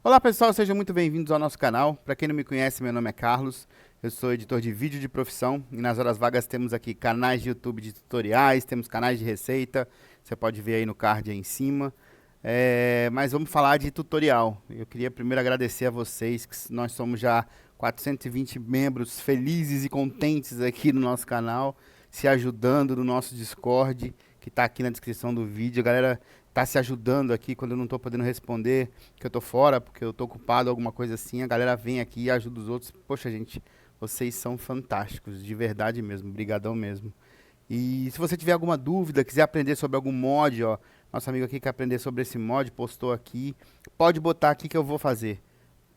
Olá pessoal, sejam muito bem-vindos ao nosso canal. Para quem não me conhece, meu nome é Carlos, eu sou editor de vídeo de profissão e nas horas vagas temos aqui canais de YouTube de tutoriais, temos canais de receita, você pode ver aí no card aí em cima. Mas vamos falar de tutorial. Eu queria primeiro agradecer a vocês, que nós somos já 420 membros felizes e contentes aqui no nosso canal, se ajudando no nosso Discord, que está aqui na descrição do vídeo. A galera tá se ajudando aqui quando eu não estou podendo responder, que eu tô fora, porque eu tô ocupado, alguma coisa assim. A galera vem aqui e ajuda os outros. Poxa, gente, vocês são fantásticos, de verdade mesmo. Brigadão mesmo. E se você tiver alguma dúvida, quiser aprender sobre algum mod, ó, nosso amigo aqui quer aprender sobre esse mod, postou aqui, pode botar aqui que eu vou fazer.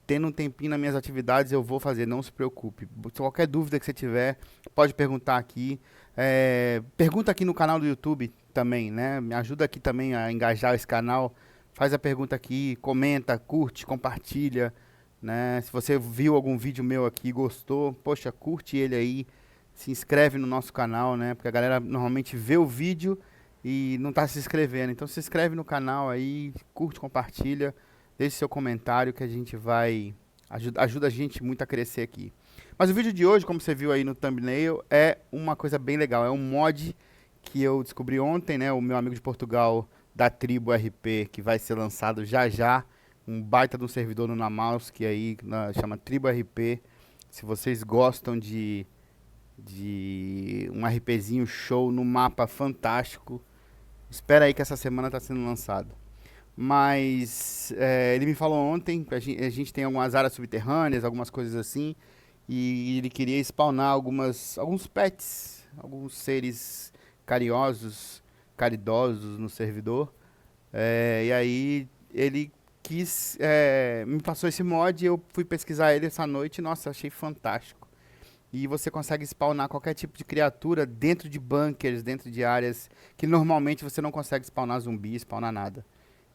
Tendo um tempinho nas minhas atividades, eu vou fazer, não se preocupe. Qualquer dúvida que você tiver, pode perguntar aqui. Pergunta aqui no canal do YouTube também, né? Me ajuda aqui também a engajar esse canal. Faz a pergunta aqui, comenta, curte, compartilha, né? Se você viu algum vídeo meu aqui e gostou, poxa, curte ele aí, se inscreve no nosso canal, né? Porque a galera normalmente vê o vídeo e não está se inscrevendo. Então se inscreve no canal aí, curte, compartilha. Deixe seu comentário que a gente vai... ajuda a gente muito a crescer aqui. Mas o vídeo de hoje, como você viu aí no thumbnail, é uma coisa bem legal. É um mod que eu descobri ontem, né? O meu amigo de Portugal da Tribo RP, que vai ser lançado já já. Um baita de um servidor no Namaus, que aí chama Tribo RP. Se vocês gostam de um RPzinho show no mapa fantástico, espera aí que essa semana está sendo lançado. Mas ele me falou ontem que a gente tem algumas áreas subterrâneas, algumas coisas assim, e ele queria spawnar alguns pets, alguns seres carinhosos, caridosos no servidor. E aí ele me passou esse mod, eu fui pesquisar ele essa noite, e, nossa, achei fantástico. E você consegue spawnar qualquer tipo de criatura dentro de bunkers, dentro de áreas que normalmente você não consegue spawnar zumbi, spawnar nada.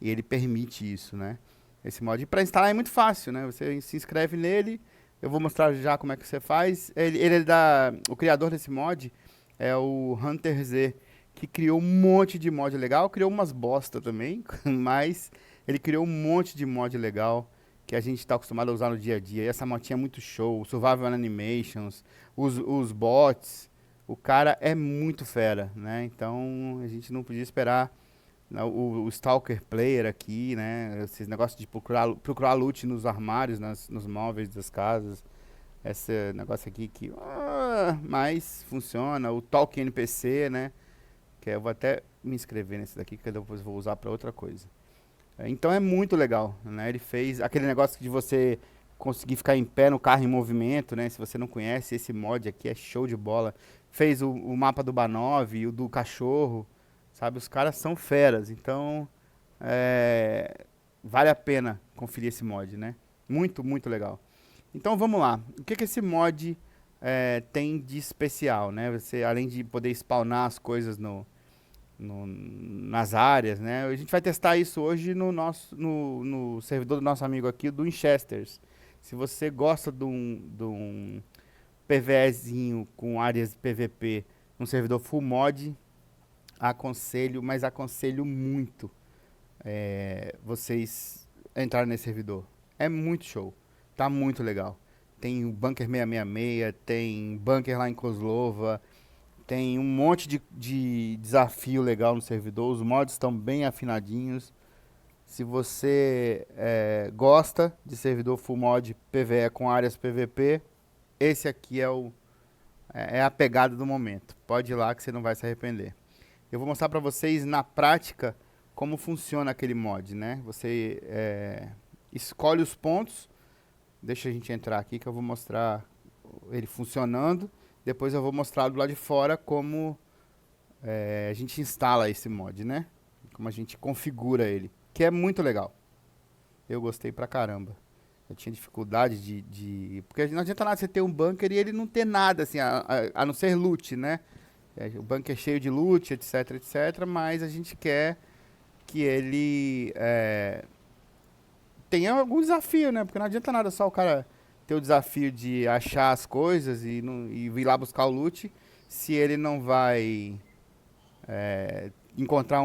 E ele permite isso, né? Esse mod. E para instalar é muito fácil, né? Você se inscreve nele, eu vou mostrar já como é que você faz. Ele é o criador desse mod é o Hunter Z, que criou um monte de mod legal, criou umas bosta também, mas ele criou um monte de mod legal que a gente está acostumado a usar no dia a dia. E essa motinha é muito show, o Survival Animations, os bots, o cara é muito fera, né? Então a gente não podia esperar, né, o Stalker Player aqui, né? Esses negócios de procurar loot nos armários, nos móveis das casas. Esse negócio aqui que... mas funciona. O Talk NPC, né? Que eu vou até me inscrever nesse daqui, que depois eu vou usar para outra coisa. Então é muito legal, né? Ele fez aquele negócio de você conseguir ficar em pé no carro em movimento, né? Se você não conhece, esse mod aqui é show de bola. Fez o mapa do Banov, o do cachorro, sabe? Os caras são feras, então é, vale a pena conferir esse mod, né? Muito, muito legal. Então vamos lá. O que esse mod tem de especial, né? Você, além de poder spawnar as coisas nas áreas, né? A gente vai testar isso hoje no servidor do nosso amigo aqui, do Winchesters. Se você gosta de um PvEzinho com áreas de PVP, um servidor full mod, aconselho, mas aconselho muito vocês entrarem nesse servidor. É muito show, tá muito legal. Tem o Bunker 666, tem bunker lá em Kozlova, tem um monte de desafio legal no servidor. Os mods estão bem afinadinhos. Se você gosta de servidor full mod PvE com áreas PVP, esse aqui é a pegada do momento. Pode ir lá que você não vai se arrepender. Eu vou mostrar para vocês na prática como funciona aquele mod, né? Você escolhe os pontos. Deixa a gente entrar aqui que eu vou mostrar ele funcionando. Depois eu vou mostrar do lado de fora como a gente instala esse mod, né? Como a gente configura ele, que é muito legal. Eu gostei pra caramba. Eu tinha dificuldade porque não adianta nada você ter um bunker e ele não ter nada, assim, a não ser loot, né? O bunker é cheio de loot, etc, etc, mas a gente quer que ele tenha algum desafio, né? Porque não adianta nada só o cara ter o desafio de achar as coisas e ir lá buscar o loot, se ele não vai encontrar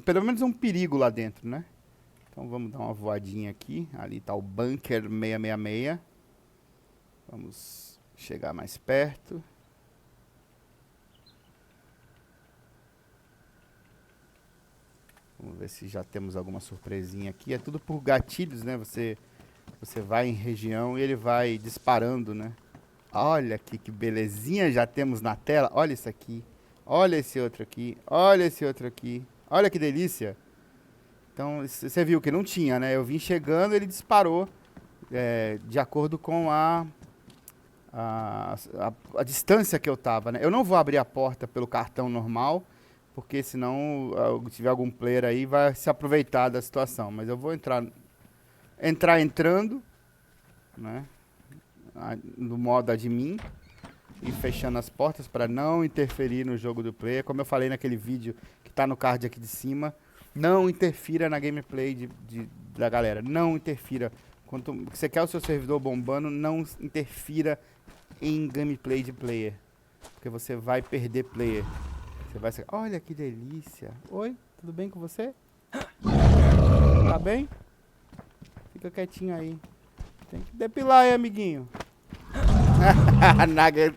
pelo menos um perigo lá dentro, né? Então vamos dar uma voadinha aqui. Ali tá o bunker 666. Vamos chegar mais perto. Vamos ver se já temos alguma surpresinha aqui. É tudo por gatilhos, né? Você vai em região e ele vai disparando, né? Olha aqui que belezinha já temos na tela. Olha isso aqui. Olha esse outro aqui. Olha esse outro aqui. Olha que delícia. Então, você viu que não tinha, né? Eu vim chegando, ele disparou de acordo com a distância que eu tava, né? Eu não vou abrir a porta pelo cartão normal, porque senão, se tiver algum player aí, vai se aproveitar da situação. Mas eu vou entrando, né? No modo admin e fechando as portas para não interferir no jogo do player. Como eu falei naquele vídeo que tá no card aqui de cima, não interfira na gameplay da galera. Não interfira. Quando você quer o seu servidor bombando, não interfira em gameplay de player, porque você vai perder player. Você vai ser, olha que delícia. Oi, tudo bem com você? Tá bem? Fica quietinho aí. Tem que depilar aí, amiguinho.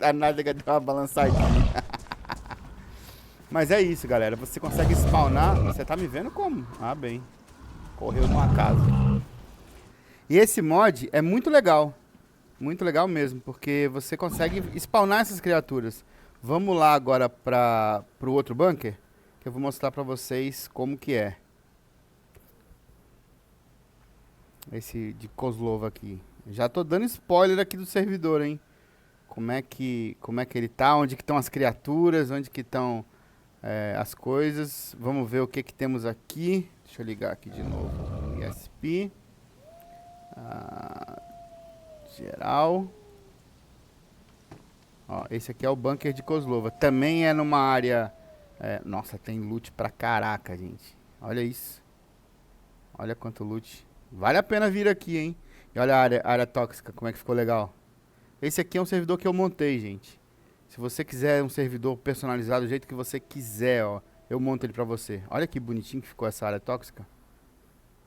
A nádega deu uma balançadinha. Mas é isso, galera. Você consegue spawnar. Você tá me vendo como? Ah, bem. Correu no acaso. E esse mod é muito legal. Muito legal mesmo, porque você consegue spawnar essas criaturas. Vamos lá agora pro outro bunker, que eu vou mostrar pra vocês como que é. Esse de Kozlov aqui. Já tô dando spoiler aqui do servidor, hein? Como é que ele tá, onde que estão as criaturas, onde que estão as coisas. Vamos ver o que temos aqui. Deixa eu ligar aqui de novo. ESP. Geral. Ó, esse aqui é o bunker de Kozlova. Também é numa área... nossa, tem loot pra caraca, gente. Olha isso. Olha quanto loot. Vale a pena vir aqui, hein? E olha a área tóxica, como é que ficou legal. Esse aqui é um servidor que eu montei, gente. Se você quiser um servidor personalizado do jeito que você quiser, ó, eu monto ele pra você. Olha que bonitinho que ficou essa área tóxica.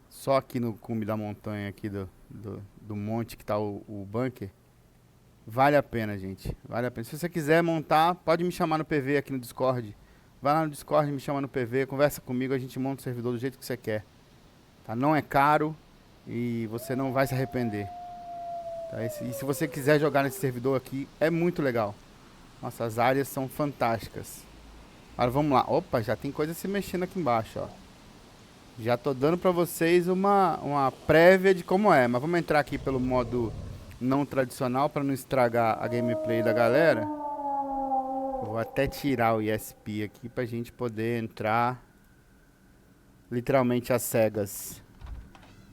Só aqui no cume da montanha aqui do monte que tá o bunker. Vale a pena, gente. Vale a pena. Se você quiser montar, pode me chamar no PV aqui no Discord. Vai lá no Discord, me chama no PV, conversa comigo, a gente monta o servidor do jeito que você quer. Tá? Não é caro e você não vai se arrepender. Tá? E se você quiser jogar nesse servidor aqui, é muito legal. Nossa, as áreas são fantásticas. Agora vamos lá. Opa, já tem coisa se mexendo aqui embaixo, ó. Já tô dando pra vocês uma prévia de como é. Mas vamos entrar aqui pelo modo não tradicional para não estragar a gameplay da galera. Vou até tirar o ESP aqui pra gente poder entrar literalmente às cegas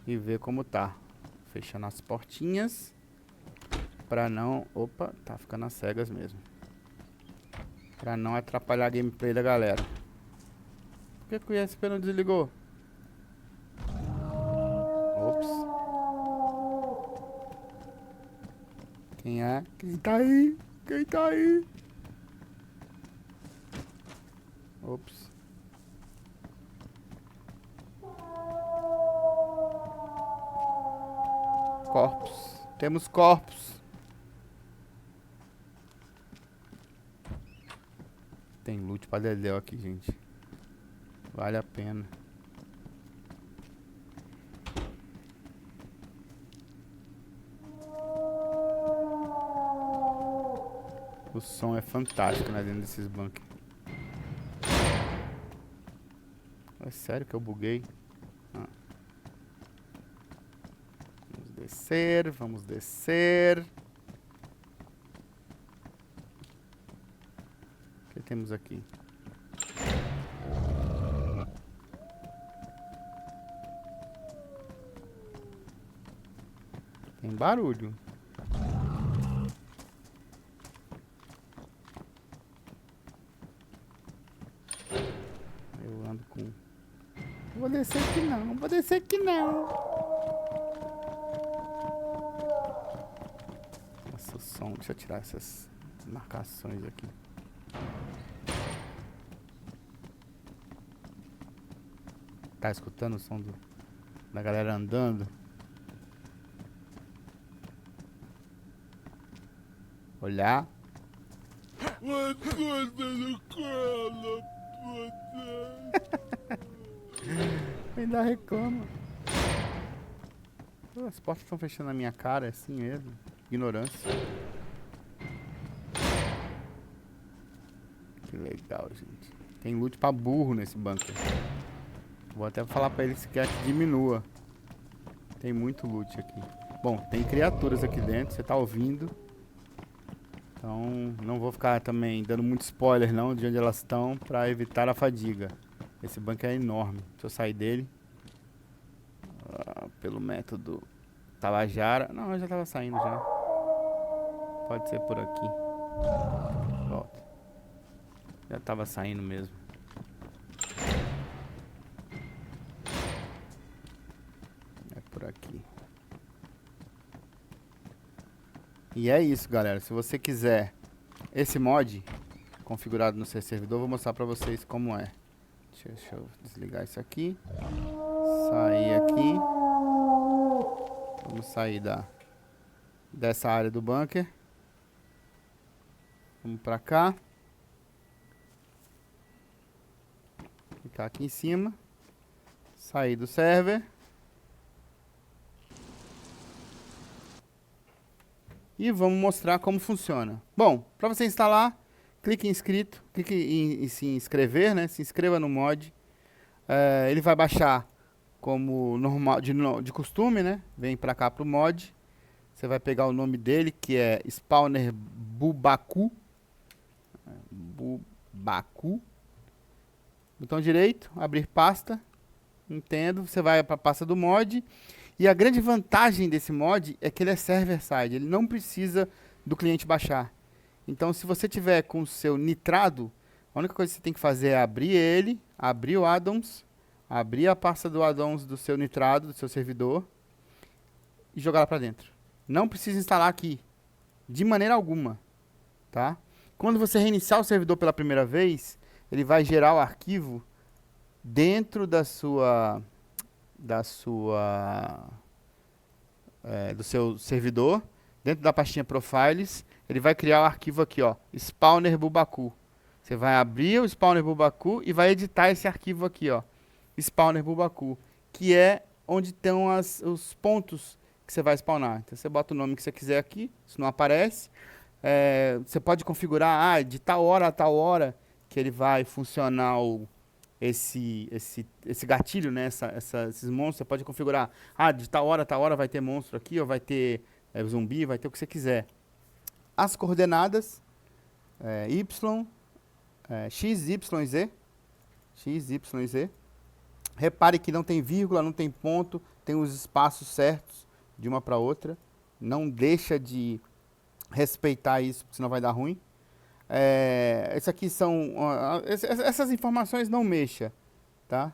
e ver como tá. Fechando as portinhas pra não... Opa, tá ficando às cegas mesmo. Pra não atrapalhar a gameplay da galera. Por que o ESP não desligou? Ops. Quem é? Quem tá aí? Quem tá aí? Ops. Corpos. Temos corpos. Tem loot pra dedéu aqui, gente. Vale a pena. O som é fantástico, né, dentro desses bunkers. É sério que eu buguei? Ah. Vamos descer, vamos descer. O que temos aqui? Tem barulho. Eu ando com... Vou descer aqui não, vou descer aqui não. Nossa, o som. Deixa eu tirar essas marcações aqui. Tá escutando o som Da galera andando. Olhar. Ainda reclama. As portas estão fechando na minha cara, é assim mesmo. Ignorância. Que legal, gente. Tem loot pra burro nesse bunker. Vou até falar pra ele se quer que diminua. Tem muito loot aqui. Bom, tem criaturas aqui dentro, você tá ouvindo. Então, não vou ficar também dando muito spoiler não de onde elas estão pra evitar a fadiga. Esse bunker é enorme. Deixa eu sair dele. Pelo método Tabajara. Não, eu já tava saindo já. Pode ser por aqui. Volta. Já tava saindo mesmo. É por aqui. E é isso, galera. Se você quiser esse mod configurado no seu servidor, vou mostrar pra vocês como é. Deixa eu desligar isso aqui. Sair aqui. Vamos sair dessa área do bunker. Vamos pra cá. Clicar aqui em cima. Sair do server. E vamos mostrar como funciona. Bom, para você instalar, clique em inscrito, clique em se inscrever, né? Se inscreva no mod. Ele vai baixar como normal, de costume, né? Vem para cá pro mod. Você vai pegar o nome dele, que é Spawner Bubaku. Bubaku. Botão direito, abrir pasta. Entendo. Você vai para a pasta do mod. E a grande vantagem desse mod é que ele é server-side, ele não precisa do cliente baixar. Então, se você tiver com o seu nitrado, a única coisa que você tem que fazer é abrir ele, abrir o addons, abrir a pasta do addons do seu nitrado, do seu servidor, e jogar lá para dentro. Não precisa instalar aqui, de maneira alguma, tá? Quando você reiniciar o servidor pela primeira vez, ele vai gerar o arquivo dentro do seu servidor, dentro da pastinha Profiles, ele vai criar o arquivo aqui, ó, Spawner Bubaku. Você vai abrir o Spawner Bubaku e vai editar esse arquivo aqui, ó, Spawner Bubaku, que é onde estão os pontos que você vai spawnar. Então você bota o nome que você quiser aqui, isso não aparece. Você pode configurar, de tal hora a tal hora que ele vai funcionar esse gatilho, né? Esses monstros, você pode configurar. De tal hora a tal hora vai ter monstro aqui, ou vai ter zumbi, vai ter o que você quiser. As coordenadas, Y, X, Y, Z. X, Y, Z. Repare que não tem vírgula, não tem ponto, tem os espaços certos de uma para outra. Não deixa de respeitar isso, porque senão vai dar ruim. Isso aqui são... essas informações não mexa, tá?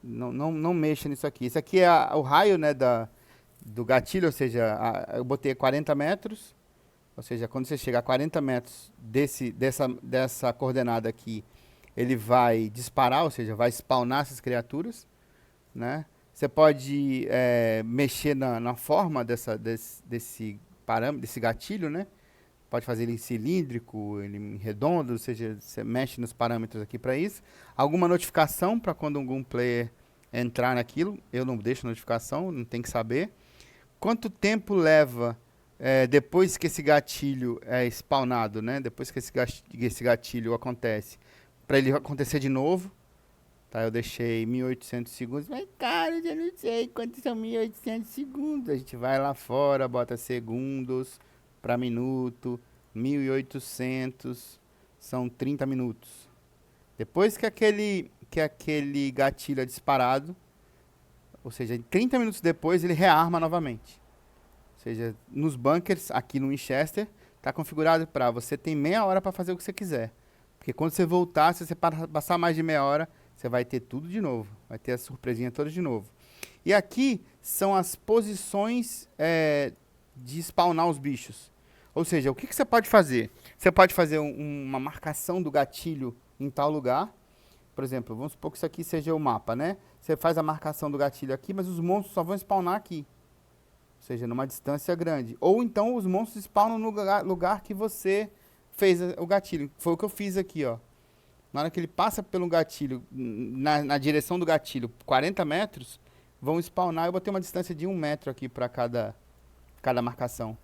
Não mexa nisso aqui. Isso aqui é o raio, né, do gatilho, ou seja, eu botei 40 metros. Ou seja, quando você chegar a 40 metros dessa coordenada aqui, ele vai disparar, ou seja, vai spawnar essas criaturas, né? Você pode mexer na forma desse parâmetro, desse gatilho, né? Pode fazer ele em cilíndrico, ele em redondo, ou seja, você mexe nos parâmetros aqui para isso. Alguma notificação para quando algum player entrar naquilo. Eu não deixo notificação, não tem que saber. Quanto tempo leva depois que esse gatilho é spawnado, né? Depois que esse gatilho acontece, para ele acontecer de novo. Tá, eu deixei 1800 segundos. Mas, cara, eu não sei quantos são 1800 segundos. A gente vai lá fora, bota segundos para minuto, 1800, são 30 minutos. Depois que aquele gatilho é disparado, ou seja, 30 minutos depois ele rearma novamente. Ou seja, nos bunkers, aqui no Winchester, está configurado para você ter meia hora para fazer o que você quiser. Porque quando você voltar, se você passar mais de meia hora, você vai ter tudo de novo. Vai ter a surpresinha toda de novo. E aqui são as posições de spawnar os bichos. Ou seja, o que você pode fazer? Você pode fazer uma marcação do gatilho em tal lugar. Por exemplo, vamos supor que isso aqui seja o mapa, né? você faz a marcação do gatilho aqui, mas os monstros só vão spawnar aqui. Ou seja, numa distância grande. Ou então os monstros spawnam no lugar que você fez o gatilho. Foi o que eu fiz aqui, ó. Na hora que ele passa pelo gatilho, na direção do gatilho, 40 metros, vão spawnar. Eu vou ter uma distância de 1 metro aqui para cada marcação.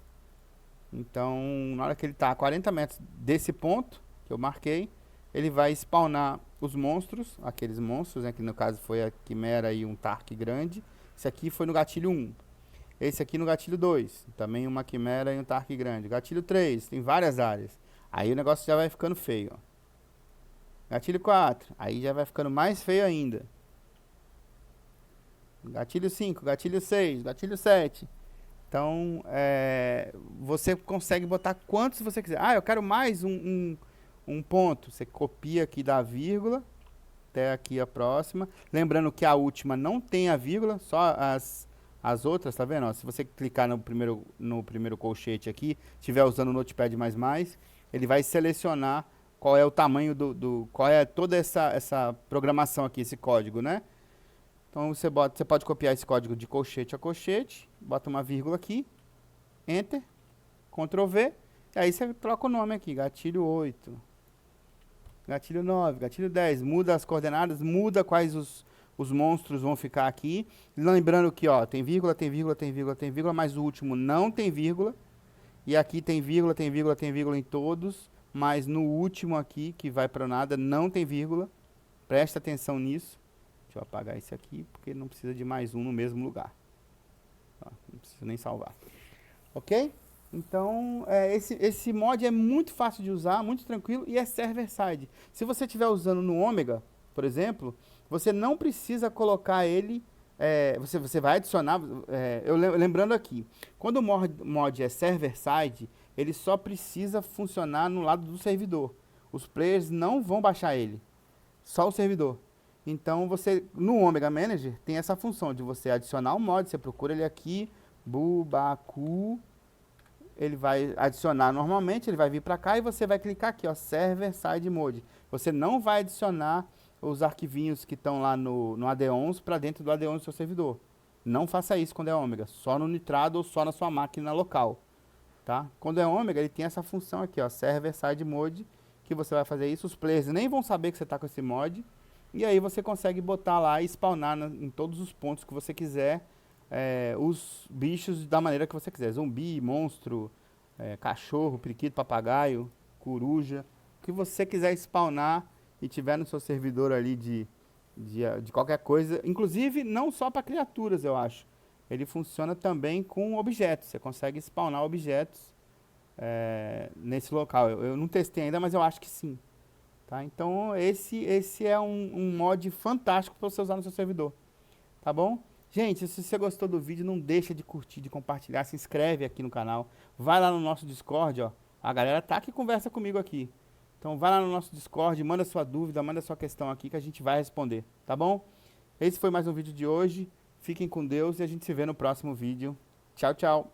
Então, na hora que ele está a 40 metros desse ponto, que eu marquei, ele vai spawnar os monstros, aqueles monstros, né, que no caso foi a Quimera e um Tark grande. Esse aqui foi no gatilho 1. Esse aqui no gatilho 2, também uma Quimera e um Tark grande. Gatilho 3, tem várias áreas. Aí o negócio já vai ficando feio, ó. Gatilho 4, aí já vai ficando mais feio ainda. Gatilho 5, gatilho 6, gatilho 7. Então, você consegue botar quantos você quiser. Ah, eu quero mais um ponto. Você copia aqui da vírgula até aqui a próxima. Lembrando que a última não tem a vírgula, só as outras, tá vendo? Ó, se você clicar no primeiro colchete aqui, estiver usando o Notepad++, ele vai selecionar qual é o tamanho qual é toda essa programação aqui, esse código, né? Então você pode copiar esse código de colchete a colchete, bota uma vírgula aqui, Enter, Ctrl V, e aí você troca o nome aqui, gatilho 8, gatilho 9, gatilho 10, muda as coordenadas, muda quais os monstros vão ficar aqui. Lembrando que, ó, tem vírgula, tem vírgula, tem vírgula, tem vírgula, mas o último não tem vírgula. E aqui tem vírgula, tem vírgula, tem vírgula em todos, mas no último aqui, que vai para nada, não tem vírgula. Presta atenção nisso. Deixa eu apagar esse aqui, porque não precisa de mais um no mesmo lugar. Ó, não precisa nem salvar. Ok? Então, esse mod é muito fácil de usar, muito tranquilo e é server-side. Se você estiver usando no Omega, por exemplo, você não precisa colocar ele... você vai adicionar... lembrando aqui, quando o mod é server-side, ele só precisa funcionar no lado do servidor. Os players não vão baixar ele, só o servidor. Então, no Omega Manager, tem essa função de você adicionar um mod, você procura ele aqui, Bubaku, ele vai adicionar normalmente, ele vai vir para cá e você vai clicar aqui, ó, Server Side Mode. Você não vai adicionar os arquivinhos que estão lá no AD11 para dentro do AD11 do seu servidor. Não faça isso quando é Omega, só no Nitrado ou só na sua máquina local. Tá? Quando é Omega, ele tem essa função aqui, ó, Server Side Mode, que você vai fazer isso, os players nem vão saber que você está com esse mod. E aí você consegue botar lá e spawnar em todos os pontos que você quiser os bichos da maneira que você quiser. Zumbi, monstro, cachorro, periquito, papagaio, coruja. O que você quiser spawnar e tiver no seu servidor ali de qualquer coisa. Inclusive, não só para criaturas, eu acho. Ele funciona também com objetos. Você consegue spawnar objetos nesse local. Eu não testei ainda, mas eu acho que sim. Tá? Então, esse é um mod fantástico para você usar no seu servidor. Tá bom? Gente, se você gostou do vídeo, não deixa de curtir, de compartilhar, se inscreve aqui no canal. Vai lá no nosso Discord, ó. A galera tá que conversa comigo aqui. Então, vai lá no nosso Discord, manda sua dúvida, manda sua questão aqui que a gente vai responder. Tá bom? Esse foi mais um vídeo de hoje. Fiquem com Deus e a gente se vê no próximo vídeo. Tchau, tchau.